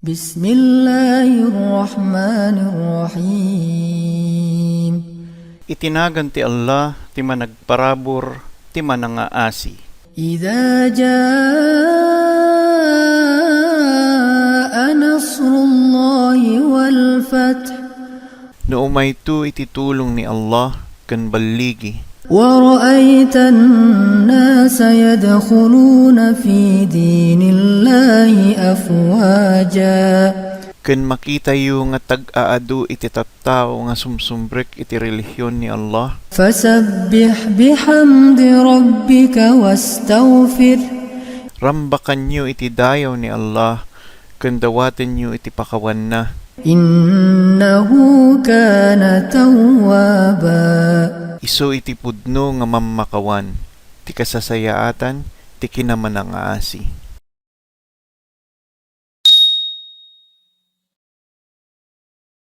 Bismillahirrahmanirrahim. Itinagan ti Allah, ti managparabor, ti manangaasi. Idza jaa nasrullahi wal fath. No umayto iti tulong ni Allah, ken balligi. وَرَأَيْتَ النَّاسَ يَدْخُلُونَ فِي دِينِ اللَّهِ أَفْوَاجًا. Ken makita yu nga tag-aadu iti tattao nga sumsumbrek iti relihiyon ni Allah. فَسَبِّحْ بِحَمْدِ رَبِّكَ وَاسْتَغْفِرْ. Rambakan nyo iti dayaw ni Allah, ken dawaten nyo iti pakawan na. إِنَّهُ كَانَ تَوَّابًا. Isu iti pudno nga mamakawan, ti kasasayaatan, ti kinamanangaasi.